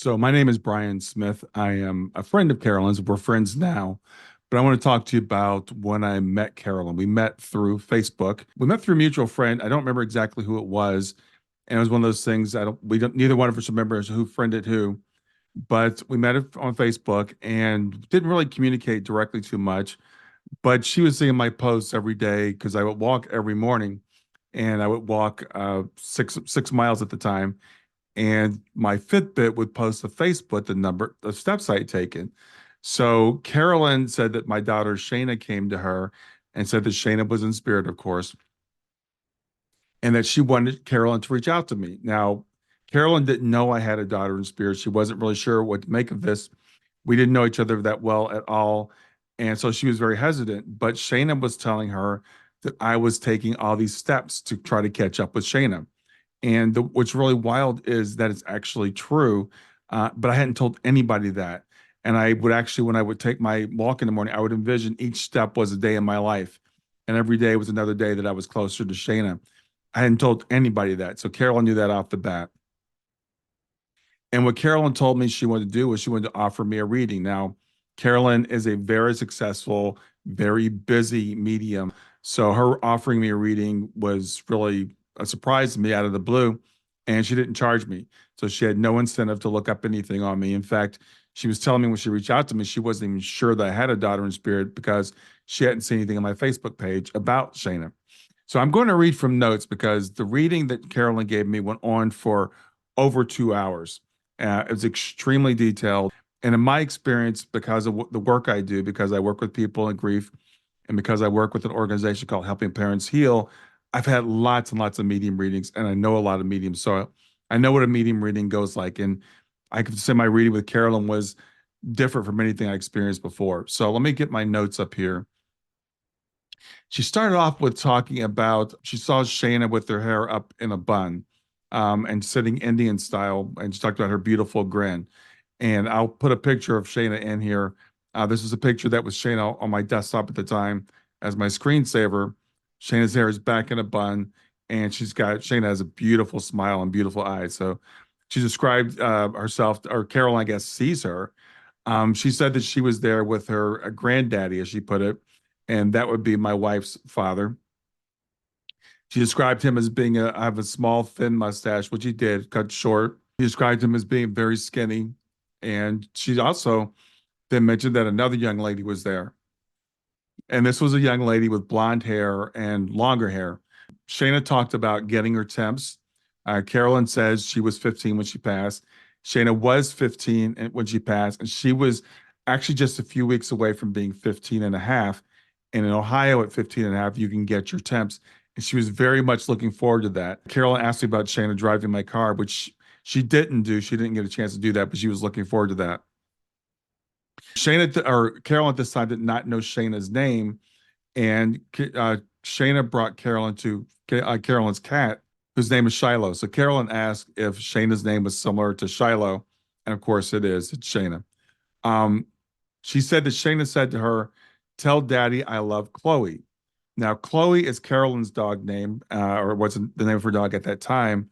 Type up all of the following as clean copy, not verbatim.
So my name is Brian Smith. I am a friend of Carolyn's. We're friends now, but I want to talk to you about when I met Carolyn. We met through Facebook. We met through a mutual friend. I don't remember exactly who it was, and it was one of those things. I don't. We don't. Neither one of us remembers who friended who, but we met on Facebook and didn't really communicate directly too much. But she was seeing my posts every day because I would walk every morning, and I would walk six miles at the time, and my Fitbit would post to Facebook the number of steps I'd taken. So Carolyn said that my daughter Shayna came to her and said that Shayna was in spirit, of course, and that she wanted Carolyn to reach out to me. Now, Carolyn didn't know I had a daughter in spirit. She wasn't really sure what to make of this. We didn't know each other that well at all. And so she was very hesitant. But Shayna was telling her that I was taking all these steps to try to catch up with Shayna. And what's really wild is that it's actually true, but I hadn't told anybody that. And I would actually, when I would take my walk in the morning, I would envision each step was a day in my life, and every day was another day that I was closer to Shayna. I hadn't told anybody that, so Carolyn knew that off the bat. And what Carolyn told me she wanted to do was she wanted to offer me a reading. Now, Carolyn is a very successful, very busy medium. So her offering me a reading was really a surprise to me out of the blue. And she didn't charge me. So she had no incentive to look up anything on me. In fact, she was telling me when she reached out to me, she wasn't even sure that I had a daughter in spirit because she hadn't seen anything on my Facebook page about Shayna. So I'm going to read from notes because the reading that Carolyn gave me went on for over 2 hours. It was extremely detailed. And in my experience, because of the work I do, because I work with people in grief, and because I work with an organization called Helping Parents Heal, I've had lots and lots of medium readings, and I know a lot of mediums. So I know what a medium reading goes like. And I could say my reading with Carolyn was different from anything I experienced before. So let me get my notes up here. She started off with talking about she saw Shayna with her hair up in a bun, and sitting Indian style, and she talked about her beautiful grin. And I'll put a picture of Shayna in here. This is a picture that was Shayna on my desktop at the time as my screensaver. Shayna's hair is back in a bun, and Shayna has a beautiful smile and beautiful eyes. So she described herself, or Carol, I guess, sees her. She said that she was there with her granddaddy, as she put it, and that would be my wife's father. She described him as being I have a small, thin mustache, which he did, cut short. She described him as being very skinny. And she also then mentioned that another young lady was there. And this was a young lady with blonde hair and longer hair. Shayna talked about getting her temps. Carolyn says she was 15 when she passed. Shayna was 15 when she passed, and she was actually just a few weeks away from being 15 and a half. And in Ohio at 15 and a half, you can get your temps. And she was very much looking forward to that. Carolyn asked me about Shayna driving my car, which she didn't do. She didn't get a chance to do that, but she was looking forward to that. Or Carolyn at this time did not know Shayna's name, and Shayna brought Carolyn to Carolyn's cat, whose name is Shiloh. So Carolyn asked if Shayna's name was similar to Shiloh, and of course it is. It's Shayna. Um, she said that Shayna said to her, "Tell Daddy I love Chloe." Now, Chloe is Carolyn's dog name, or was the name of her dog at that time.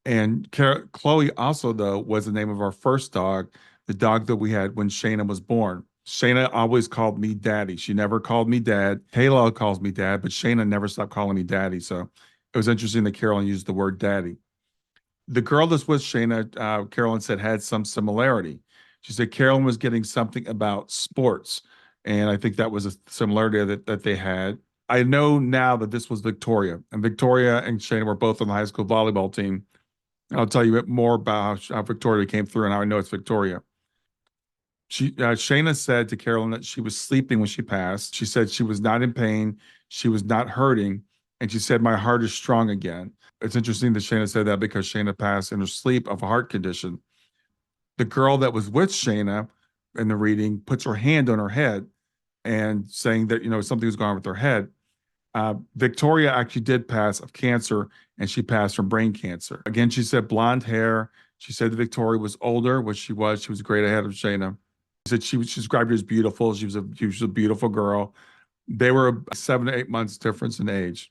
And Chloe also, though, was the name of our first dog, the dog that we had when Shayna was born. Shayna always called me daddy. She never called me dad. Kayla calls me dad, but Shayna never stopped calling me daddy. So it was interesting that Carolyn used the word daddy. The girl that's with Shayna, Carolyn said, had some similarity. She said Carolyn was getting something about sports. And I think that was a similarity that they had. I know now that this was Victoria, and Victoria and Shayna were both on the high school volleyball team. I'll tell you more about how Victoria came through and how I know it's Victoria. Shayna said to Carolyn that she was sleeping when she passed. She said she was not in pain, she was not hurting, and she said my heart is strong again. It's interesting that Shayna said that because Shayna passed in her sleep of a heart condition. The girl that was with Shayna in the reading puts her hand on her head and saying that something was going on with her head. Victoria actually did pass of cancer, and she passed from brain cancer. Again, she said blonde hair. She said that Victoria was older, which she was. She was great ahead of Shayna. She said she described her as beautiful. She was a beautiful girl. They were 7 to 8 months difference in age.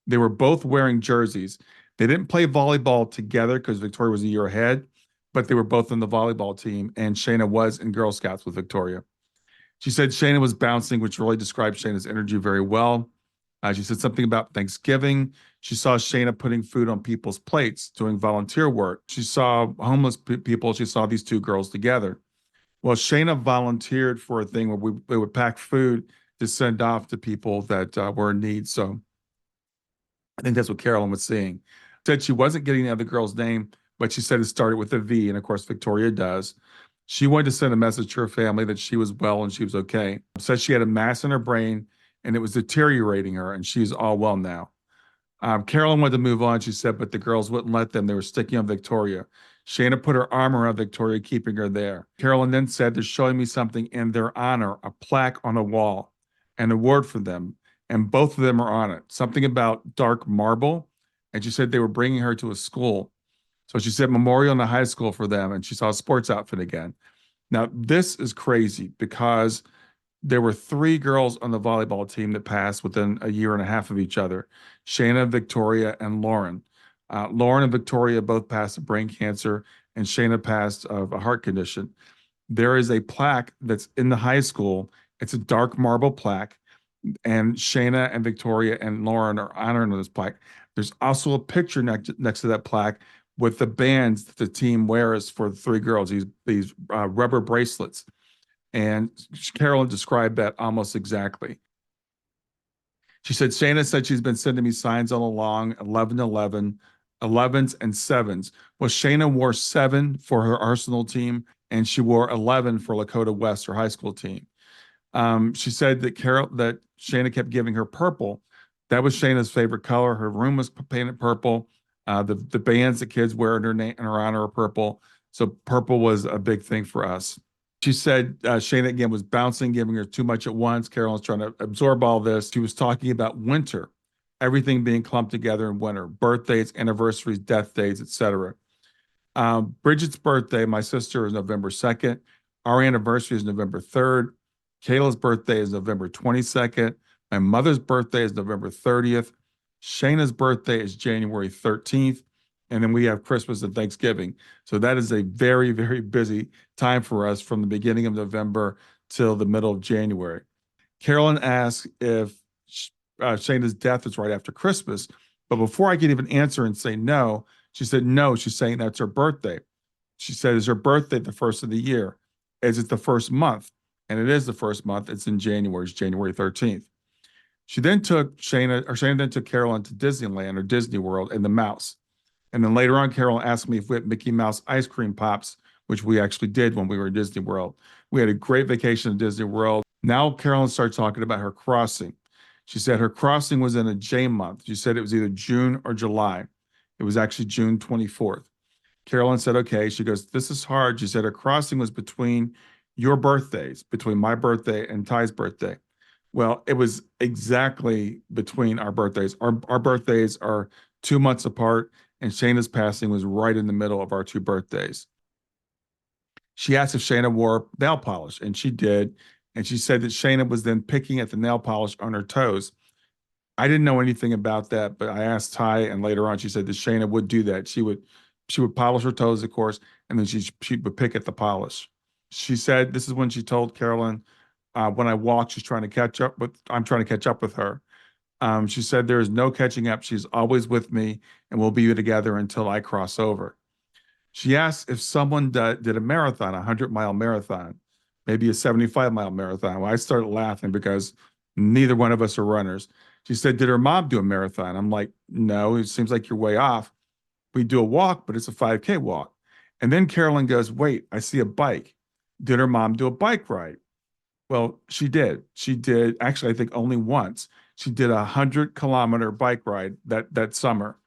They were both wearing jerseys. They didn't play volleyball together because Victoria was a year ahead, but they were both on the volleyball team, and Shayna was in Girl Scouts with Victoria. She said Shayna was bouncing, which really described Shayna's energy very well. She said something about Thanksgiving. She saw Shayna putting food on people's plates, doing volunteer work. She saw homeless people. She saw these two girls together. Well, Shayna volunteered for a thing where we would pack food to send off to people that were in need. So I think that's what Carolyn was seeing. Said she wasn't getting the other girl's name, but she said it started with a V, and of course Victoria does. She wanted to send a message to her family that she was well and she was okay. Said she had a mass in her brain and it was deteriorating her, and she's all well now. Carolyn wanted to move on, she said, but the girls wouldn't let them. They were sticking on Victoria. Shayna put her arm around Victoria, keeping her there. Carolyn then said, they're showing me something in their honor, a plaque on a wall, an award for them, and both of them are on it. Something about dark marble, and she said they were bringing her to a school. So she said memorial in the high school for them, and she saw a sports outfit again. Now, this is crazy because there were three girls on the volleyball team that passed within a year and a half of each other: Shayna, Victoria, and Lauren. Lauren and Victoria both passed of brain cancer, and Shayna passed of a heart condition. There is a plaque that's in the high school. It's a dark marble plaque, and Shayna and Victoria and Lauren are honored on this plaque. There's also a picture next to that plaque with the bands that the team wears for the three girls, these rubber bracelets. And Carolyn described that almost exactly. She said, Shayna said she's been sending me signs all along, 11, 11, 11s and 7s. Well, Shayna wore 7 for her Arsenal team, and she wore 11 for Lakota West, her high school team. She said that Shayna kept giving her purple. That was Shayna's favorite color. Her room was painted purple. The bands the kids wear in her honor are purple. So purple was a big thing for us. She said Shayna again was bouncing, giving her too much at once. Carolyn's trying to absorb all this. She was talking about winter, everything being clumped together in winter: birthdays, anniversaries, death days, etc. Bridget's birthday, my sister, is November 2nd. Our anniversary is November 3rd. Kayla's birthday is November 22nd. My mother's birthday is November 30th. Shayna's birthday is January 13th. And then we have Christmas and Thanksgiving. So that is a very, very busy time for us from the beginning of November till the middle of January. Carolyn asked if Shayna's death is right after Christmas. But before I could even answer and say no, she said no. She's saying that's her birthday. She said, is her birthday the first of the year? Is it the first month? And it is the first month. It's in January. It's January 13th. Shayna then took Carolyn to Disneyland or Disney World and the Mouse. And then later on, Carolyn asked me if we had Mickey Mouse ice cream pops, which we actually did when we were in Disney World. We had a great vacation in Disney World. Now Carolyn started talking about her crossing. She said her crossing was in a J month. She said it was either June or July. It was actually June 24th. Carolyn said, okay. She goes, this is hard. She said her crossing was between your birthdays, between my birthday and Ty's birthday. Well, it was exactly between our birthdays. Our birthdays are 2 months apart, and Shayna's passing was right in the middle of our 2 birthdays. She asked if Shayna wore nail polish, and she did. And she said that Shayna was then picking at the nail polish on her toes. I didn't know anything about that, but I asked Ty, and later on she said that Shayna would do that. She would polish her toes, of course, and then she would pick at the polish. She said this is when she told Carolyn, when I walk, I'm trying to catch up with her. She said there is no catching up. She's always with me, and we'll be together until I cross over. She asked if someone did a marathon, a 100-mile marathon, maybe a 75-mile marathon. Well, I started laughing because neither one of us are runners. She said, did her mom do a marathon? I'm like, no, it seems like you're way off. We do a walk, but it's a 5K walk. And then Carolyn goes, wait, I see a bike. Did her mom do a bike ride? Well, she did. She did, actually, I think only once. She did a 100-kilometer bike ride that summer.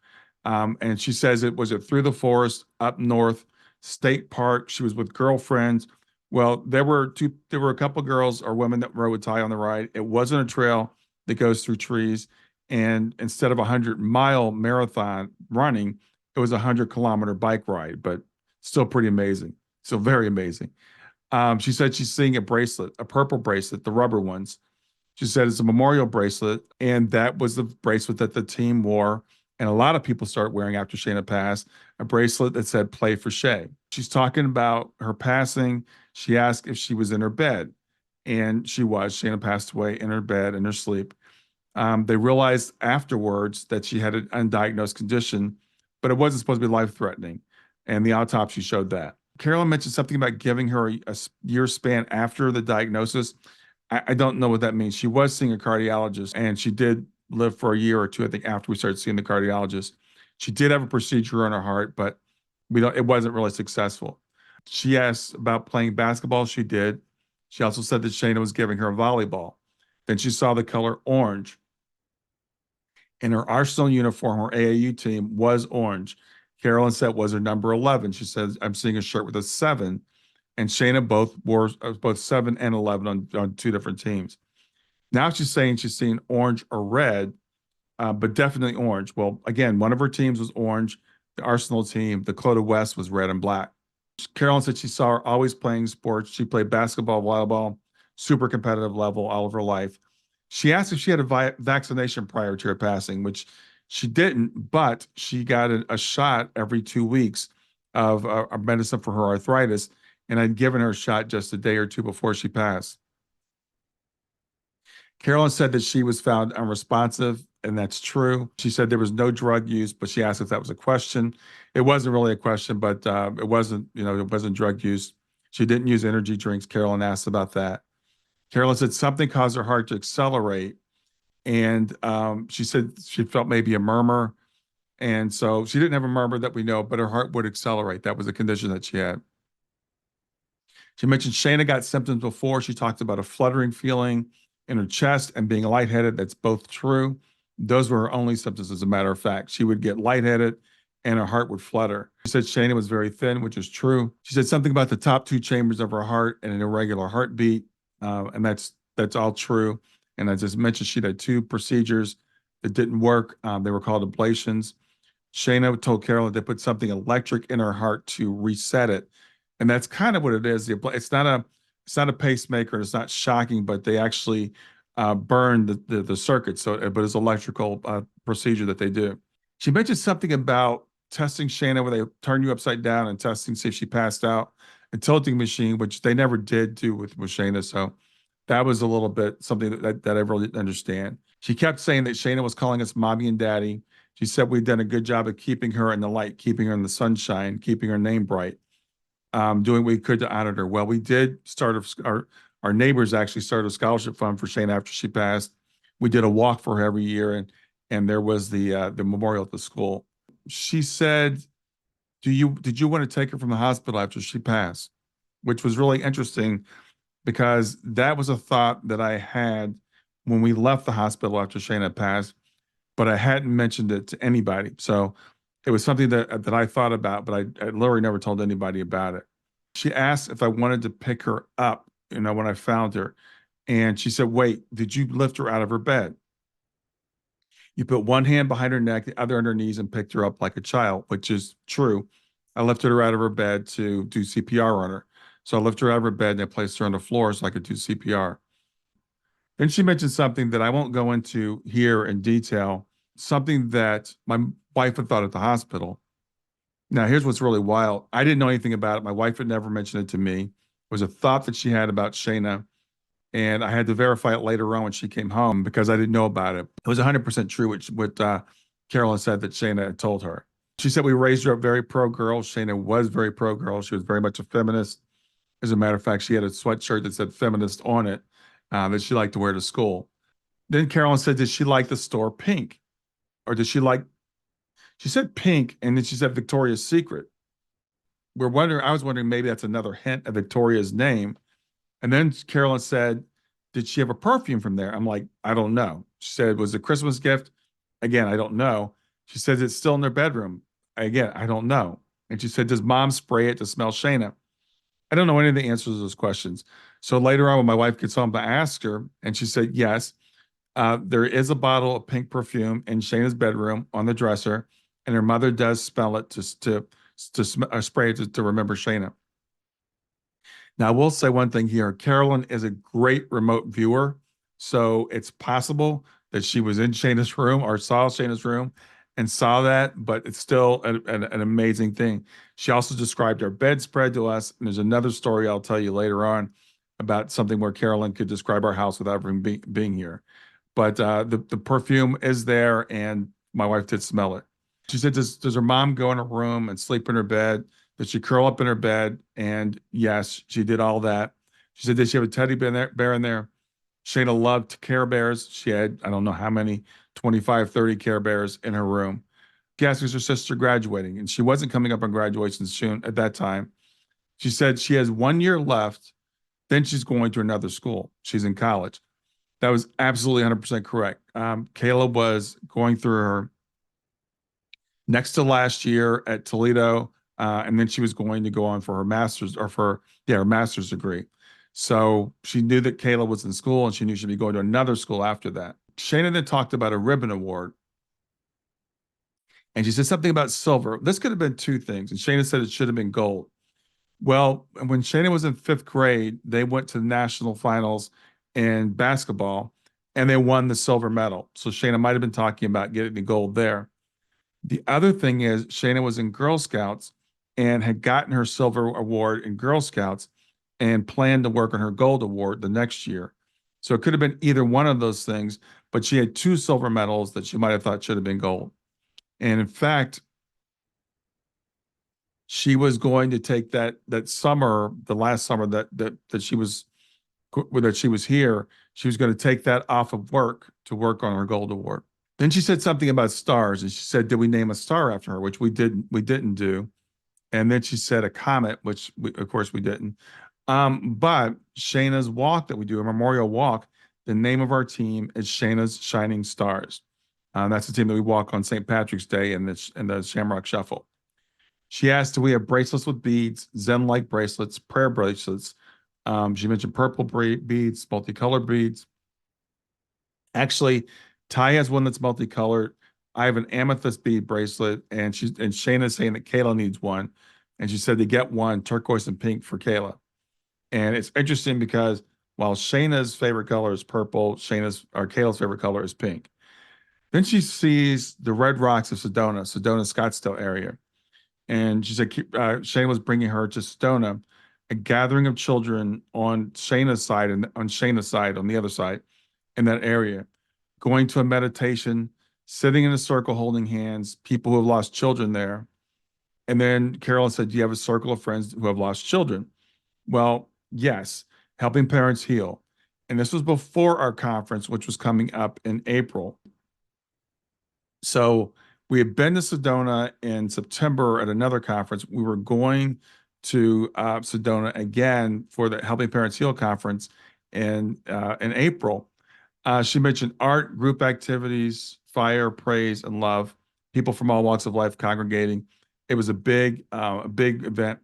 And she says it was through the forest, up north, state park. She was with girlfriends. Well, there were a couple of girls or women that rode with Ty on the ride. It wasn't a trail that goes through trees. And instead of a 100-mile marathon running, it was a 100-kilometer bike ride, but still pretty amazing. Still very amazing. She said she's seeing a bracelet, a purple bracelet, the rubber ones. She said it's a memorial bracelet, and that was the bracelet that the team wore And a lot of people started wearing after Shayna passed a bracelet that said "Play for Shay." She's talking about her passing. She asked if she was in her bed, and she was. Shayna passed away in her bed in her sleep. They realized afterwards that she had an undiagnosed condition, but it wasn't supposed to be life-threatening, and the autopsy showed that. Carolyn mentioned something about giving her a year span after the diagnosis. I don't know what that means. She was seeing a cardiologist, and she did live for a year or two, I think, after we started seeing the cardiologist. She did have a procedure on her heart, but it wasn't really successful. She asked about playing basketball. She did. She also said that Shayna was giving her a volleyball. Then she saw the color orange. In her Arsenal uniform, her AAU team was orange. Carolyn said was her number 11. She says, I'm seeing a shirt with a 7. And Shayna both wore both 7 and 11 on two different teams. Now she's saying she's seeing orange or red, but definitely orange. Well, again, one of her teams was orange. The Arsenal team, the Dakota West, was red and black. Carolyn said she saw her always playing sports. She played basketball, volleyball, super competitive level all of her life. She asked if she had a vaccination prior to her passing, which she didn't, but she got a shot every 2 weeks of a medicine for her arthritis, and I'd given her a shot just a day or two before she passed. Carolyn said that she was found unresponsive, and that's true. She said there was no drug use, but she asked if that was a question. It wasn't really a question, but it wasn't drug use. She didn't use energy drinks. Carolyn asked about that. Carolyn said something caused her heart to accelerate, and she said she felt maybe a murmur. And so she didn't have a murmur that we know, but her heart would accelerate. That was a condition that she had. She mentioned Shayna got symptoms before. She talked about a fluttering feeling in her chest and being lightheaded. That's both true. Those were her only symptoms, as a matter of fact. She would get lightheaded and her heart would flutter. She said Shayna was very thin, which is true. She said something about the top two chambers of her heart and an irregular heartbeat, and that's all true. And I just mentioned she had 2 procedures that didn't work. They were called ablations. Shayna told Carolyn they put something electric in her heart to reset it, and that's kind of what it is. It's not a pacemaker. It's not shocking, but they actually burn the circuit. So, but it's electrical procedure that they do. She mentioned something about testing Shayna, where they turn you upside down and testing, see if she passed out, a tilting machine, which they never did do with Shayna. So that was a little bit something that I really didn't understand. She kept saying that Shayna was calling us mommy and daddy. She said we'd done a good job of keeping her in the light, keeping her in the sunshine, keeping her name bright, doing what we could to honor her. Well, we did start our neighbors actually started a scholarship fund for Shayna after she passed. We did a walk for her every year, and there was the memorial at the school. She said, did you want to take her from the hospital after she passed?" Which was really interesting because that was a thought that I had when we left the hospital after Shayna passed, but I hadn't mentioned it to anybody. So it was something that I thought about, but I literally never told anybody about it. She asked if I wanted to pick her up, when I found her. And she said, "Wait, did you lift her out of her bed?" You put one hand behind her neck, the other on her knees, and picked her up like a child, which is true. I lifted her out of her bed to do CPR on her. So I lifted her out of her bed and I placed her on the floor so I could do CPR. Then she mentioned something that I won't go into here in detail, something that my wife had thought at the hospital. Now, here's what's really wild. I didn't know anything about it. My wife had never mentioned it to me. It was a thought that she had about Shayna, and I had to verify it later on when she came home because I didn't know about it. It was 100% true what Carolyn said that Shayna had told her. She said we raised her up very pro-girl. Shayna was very pro-girl. She was very much a feminist. As a matter of fact, she had a sweatshirt that said feminist on it that she liked to wear to school. Then Carolyn said, did she like the store pink? Or did she said pink, and then she said Victoria's Secret. I was wondering maybe that's another hint of Victoria's name. And then Carolyn said, did she have a perfume from there? I'm like, I don't know. She said, was it a Christmas gift? Again, I don't know. She says it's still in their bedroom. Again, I don't know. And she said, does mom spray it to smell Shayna? I don't know any of the answers to those questions. So later on, when my wife gets home, I asked her, and she said, yes, there is a bottle of pink perfume in Shayna's bedroom on the dresser, and her mother does smell it to spray it to remember Shayna. Now, I will say one thing here. Carolyn is a great remote viewer, so it's possible that she was in Shayna's room or saw Shayna's room and saw that, but it's still an amazing thing. She also described our bedspread to us. And there's another story I'll tell you later on about something where Carolyn could describe our house without even being here. But the perfume is there, and my wife did smell it. She said, does her mom go in her room and sleep in her bed? Does she curl up in her bed? And yes, she did all that. She said, did she have a teddy bear in there? Shayna loved Care Bears. She had, I don't know how many, 25, 30 Care Bears in her room. Guess was her sister graduating, and she wasn't coming up on graduation soon at that time. She said she has 1 year left, then she's going to another school. She's in college. That was absolutely 100% correct. Kayla was going through her next to last year at Toledo, and then she was going to go on for her master's or for her master's degree. So she knew that Kayla was in school, and she knew she'd be going to another school after that. Shayna then talked about a ribbon award, and she said something about silver. This could have been two things, and Shayna said it should have been gold. Well, when Shayna was in fifth grade, they went to the national finals in basketball, and they won the silver medal. So Shayna might have been talking about getting the gold there. The other thing is Shayna was in Girl Scouts and had gotten her silver award in Girl Scouts and planned to work on her gold award the next year. So it could have been either one of those things, but she had two silver medals that she might have thought should have been gold. And in fact, she was going to take that summer, the last summer that she was here, she was going to take that off of work to work on her gold award. Then she said something about stars, and she said, "Did we name a star after her?" Which we didn't. We didn't do. And then she said a comet, which of course we didn't. But Shayna's walk that we do, a memorial walk, the name of our team is Shayna's Shining Stars. That's the team that we walk on St. Patrick's Day in the Shamrock Shuffle. She asked, "Do we have bracelets with beads, Zen-like bracelets, prayer bracelets?" She mentioned purple beads, multicolored beads. Actually, Ty has one that's multicolored. I have an amethyst bead bracelet, and Shayna's saying that Kayla needs one, and she said to get one turquoise and pink for Kayla. And it's interesting because while Shayna's favorite color is purple, Kayla's favorite color is pink. Then she sees the Red Rocks of Sedona, Scottsdale area, and she said Shayna was bringing her to Sedona, a gathering of children on Shayna's side and on Shayna's side on the other side in that area, going to a meditation, sitting in a circle holding hands, people who have lost children there. And then Carolyn said, "Do you have a circle of friends who have lost children?" Well, yes, helping parents heal. And this was before our conference, which was coming up in April. So we had been to Sedona in September at another conference. We were going to Sedona again for the Helping Parents Heal conference in April. She mentioned art, group activities, fire, praise, and love. People from all walks of life congregating. It was a big event.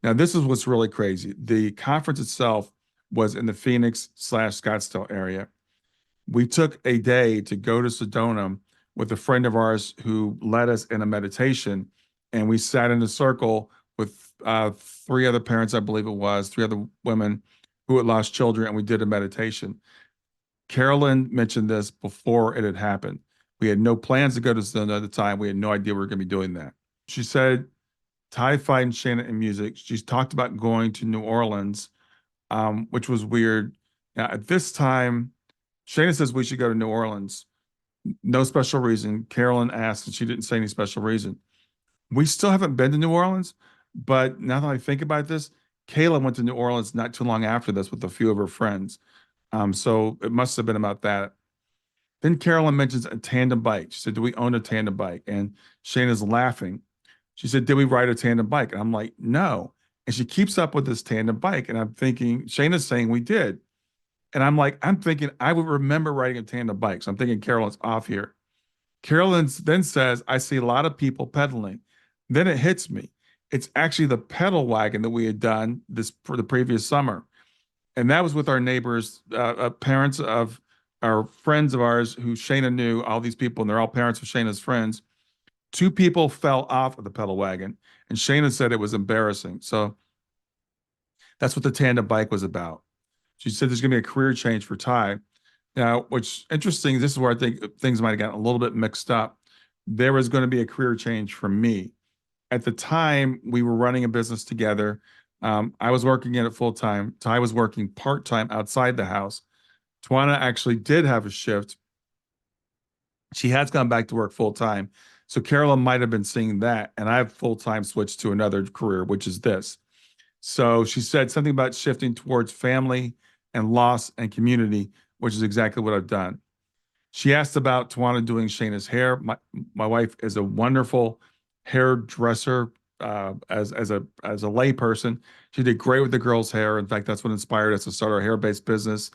Now, this is what's really crazy. The conference itself was in the Phoenix/Scottsdale area. We took a day to go to Sedona with a friend of ours who led us in a meditation, and we sat in a circle with three other parents, I believe it was, three other women who had lost children, and we did a meditation. Carolyn mentioned this before it had happened. We had no plans to go to Sedona at the time. We had no idea we were going to be doing that. She said, Ty find Shayna in music. She's talked about going to New Orleans, which was weird. Now, at this time, Shayna says we should go to New Orleans. No special reason. Carolyn asked, and she didn't say any special reason. We still haven't been to New Orleans, but now that I think about this, Kayla went to New Orleans not too long after this with a few of her friends. So it must have been about that. Then Carolyn mentions a tandem bike. She said, "Do we own a tandem bike?" And Shayna's laughing. She said, "Did we ride a tandem bike?" And I'm like, "No." And she keeps up with this tandem bike. And I'm thinking, Shayna's saying we did. And I'm thinking I would remember riding a tandem bike. So I'm thinking Carolyn's off here. Carolyn then says, "I see a lot of people pedaling." Then it hits me. It's actually the pedal wagon that we had done this for the previous summer. And that was with our neighbors, parents of our friends of ours who Shayna knew, all these people, and they're all parents of Shayna's friends. Two people fell off of the pedal wagon, and Shayna said it was embarrassing. So that's what the tandem bike was about. She said there's going to be a career change for Ty. Now, what's interesting, this is where I think things might have gotten a little bit mixed up. there was going to be a career change for me. At the time, we were running a business together. I was working in it full time. Ty was working part time outside the house. Tawana actually did have a shift. She has gone back to work full time. So Carolyn might have been seeing that. And I have full time switched to another career, which is this. So she said something about shifting towards family and loss and community, which is exactly what I've done. She asked about Tawana doing Shayna's hair. My wife is a wonderful hairdresser. As a layperson, she did great with the girls' hair. In fact, that's what inspired us to start our hair-based business.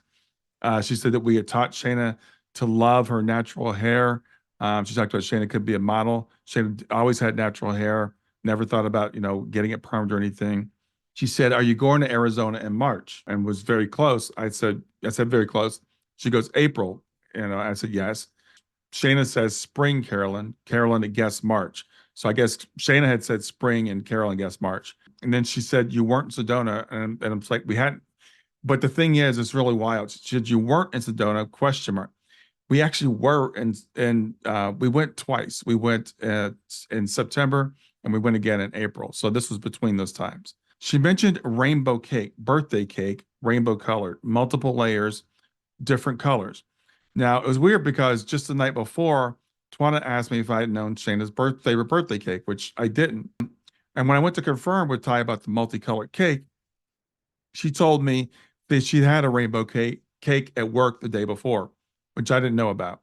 She said that we had taught Shayna to love her natural hair. She talked about Shayna could be a model. Shayna always had natural hair. Never thought about getting it permed or anything. She said, "Are you going to Arizona in March?" And was very close. I said very close. She goes, "April." I said, "Yes." Shayna says spring, Carolyn. Carolyn had guessed March. So I guess Shayna had said spring and Carolyn guessed March. And then she said, "You weren't in Sedona." And I'm like, we hadn't. But the thing is, it's really wild. She said, "You weren't in Sedona, question mark." We actually were, and we went twice. We went in September and we went again in April. So this was between those times. She mentioned rainbow cake, birthday cake, rainbow colored, multiple layers, different colors. Now, it was weird because just the night before, Twana asked me if I had known Shayna's favorite birthday cake, which I didn't. And when I went to confirm with Ty about the multicolored cake, she told me that she'd had a rainbow cake at work the day before, which I didn't know about.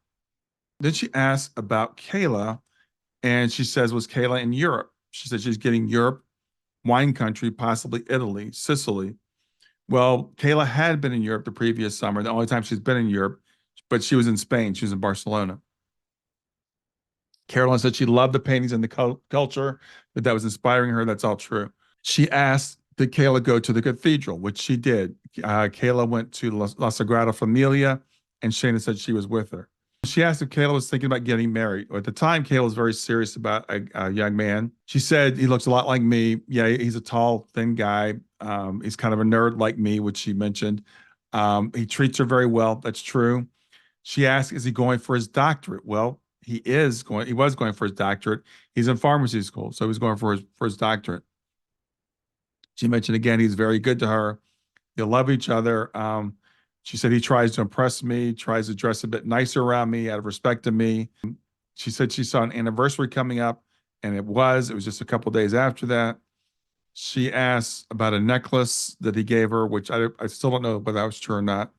Then she asked about Kayla, and she says, "Was Kayla in Europe?" She said she's getting Europe, wine country, possibly Italy, Sicily. Well, Kayla had been in Europe the previous summer, the only time she's been in Europe, but she was in Spain. She was in Barcelona. Carolyn said she loved the paintings and the culture, that was inspiring her. That's all true. She asked, did Kayla go to the cathedral, which she did. Kayla went to La Sagrada Familia, and Shayna said she was with her. She asked if Kayla was thinking about getting married. At the time, Kayla was very serious about a young man. She said he looks a lot like me. Yeah, he's a tall, thin guy. He's kind of a nerd like me, which she mentioned. He treats her very well. That's true. She asked, is he going for his doctorate? Well, he was going for his doctorate. He's in pharmacy school, so he was going for his doctorate. She mentioned again, he's very good to her. They love each other. She said he tries to impress me, tries to dress a bit nicer around me out of respect to me. She said she saw an anniversary coming up, and it was just a couple days after that. She asked about a necklace that he gave her, which I still don't know whether that was true or not.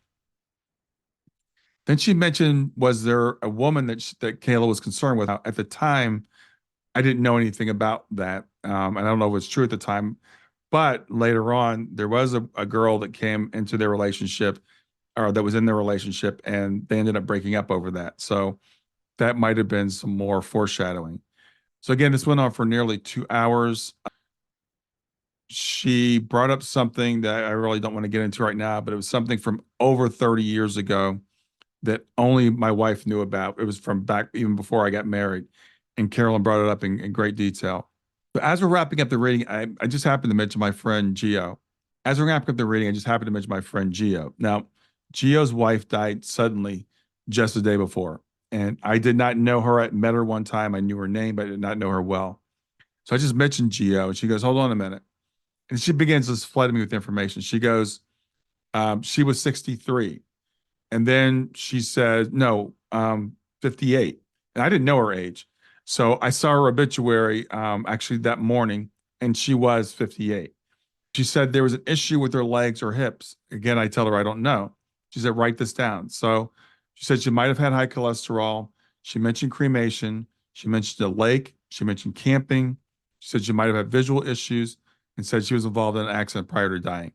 Then she mentioned, was there a woman that Kayla was concerned with? At the time, I didn't know anything about that. And I don't know if it's true at the time, but later on, there was a girl that came into their relationship, or that was in their relationship, and they ended up breaking up over that. So that might have been some more foreshadowing. So again, this went on for nearly 2 hours. She brought up something that I really don't want to get into right now, but it was something from over 30 years ago that only my wife knew about. It was from back even before I got married. And Carolyn brought it up in great detail. But as we're wrapping up the reading, I just happened to mention my friend Gio. As we're wrapping up the reading, I just happened to mention my friend Gio. Now, Gio's wife died suddenly just the day before. And I did not know her. I met her one time. I knew her name, but I did not know her well. So I just mentioned Gio, and she goes, hold on a minute. And she begins to flood me with information. She goes, she was 63. And then she said, no, 58. And I didn't know her age. So I saw her obituary actually that morning, and she was 58. She said there was an issue with her legs or hips. Again, I tell her I don't know. She said, write this down. So she said she might have had high cholesterol. She mentioned cremation. She mentioned a lake. She mentioned camping. She said she might have had visual issues, and said she was involved in an accident prior to dying.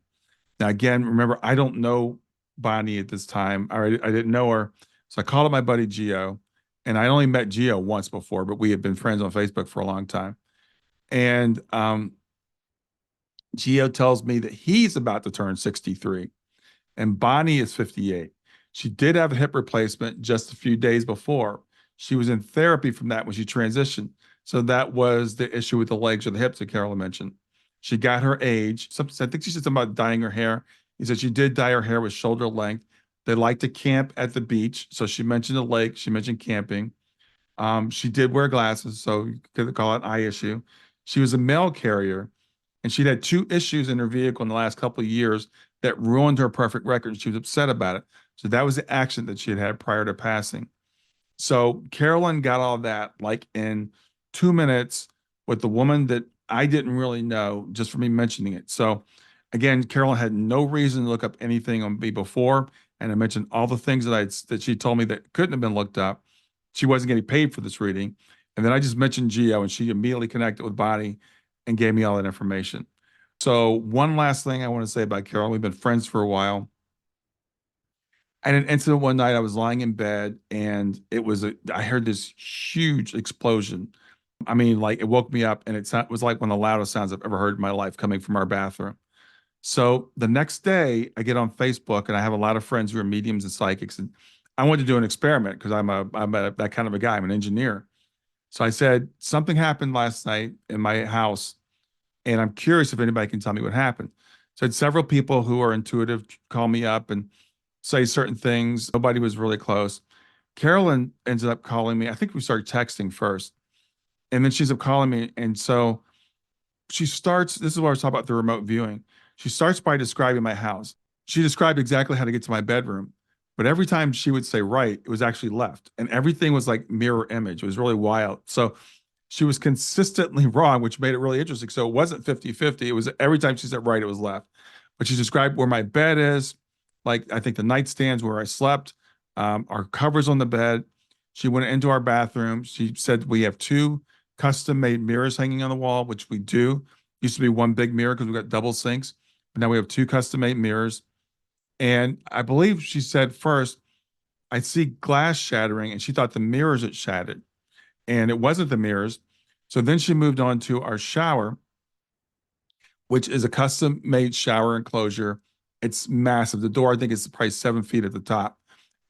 Now, again, remember, I don't know Bonnie at this time. I didn't know her. So I called up my buddy Gio, and I only met Gio once before, but we had been friends on Facebook for a long time. And Gio tells me that he's about to turn 63, and Bonnie is 58. She did have a hip replacement just a few days before. She was in therapy from that when she transitioned. So that was the issue with the legs or the hips that Carolyn mentioned. She got her age. I think she said something about dyeing her hair. He said she did dye her hair with shoulder length. They like to camp at the beach. So she mentioned the lake. She mentioned camping. She did wear glasses, so you could call it an eye issue. She was a mail carrier, and she'd had two issues in her vehicle in the last couple of years that ruined her perfect record. And she was upset about it. So that was the accident that she had had prior to passing. So Carolyn got all that like in 2 minutes with the woman that I didn't really know just for me mentioning it. So again, Carolyn had no reason to look up anything on me before. And I mentioned all the things that she told me that couldn't have been looked up. She wasn't getting paid for this reading. And then I just mentioned Geo and she immediately connected with Body and gave me all that information. So one last thing I want to say about Carolyn, we've been friends for a while. I had an incident one night. I was lying in bed and I heard this huge explosion. I mean, like it woke me up and it was like one of the loudest sounds I've ever heard in my life coming from our bathroom. So the next day I get on Facebook and I have a lot of friends who are mediums and psychics. And I wanted to do an experiment because that kind of a guy. I'm an engineer. So I said, something happened last night in my house and I'm curious if anybody can tell me what happened. So I had several people who are intuitive call me up and say certain things. Nobody was really close. Carolyn ended up calling me. I think we started texting first, and then she's up calling me. And so she starts. This is what I was talking about the remote viewing. She starts by describing my house. She described exactly how to get to my bedroom, but every time she would say right, it was actually left, and everything was like mirror image. It was really wild. So she was consistently wrong, which made it really interesting. So it wasn't 50-50. It was every time she said right, it was left. But she described where my bed is, like I think the nightstands where I slept, our covers on the bed. She went into our bathroom. She said we have two custom made mirrors hanging on the wall, which we do. Used to be one big mirror because we got double sinks, but now we have two custom made mirrors. And I believe she said first, I see glass shattering, and she thought the mirrors had shattered, and it wasn't the mirrors. So then she moved on to our shower, which is a custom made shower enclosure. It's massive. The door, I think, is probably 7 feet at the top,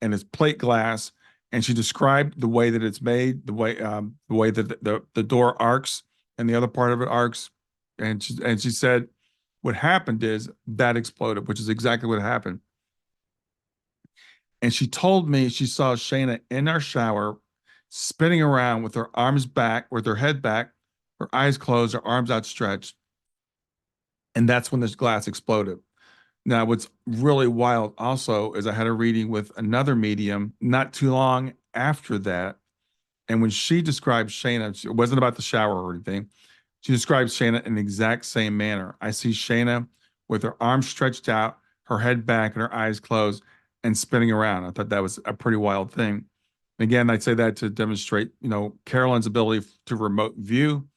and it's plate glass. And she described the way that it's made, the way that the door arcs and the other part of it arcs. And she said, what happened is that exploded, which is exactly what happened. And she told me she saw Shayna in our shower, spinning around with her arms back, with her head back, her eyes closed, her arms outstretched. And that's when this glass exploded. Now, what's really wild also is I had a reading with another medium not too long after that. And when she described Shayna, it wasn't about the shower or anything. She described Shayna in the exact same manner. I see Shayna with her arms stretched out, her head back, and her eyes closed and spinning around. I thought that was a pretty wild thing. Again, I'd say that to demonstrate, Carolyn's ability to remote view,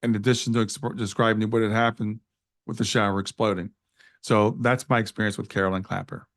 in addition to describing what had happened with the shower exploding. So that's my experience with Carolyn Clapper.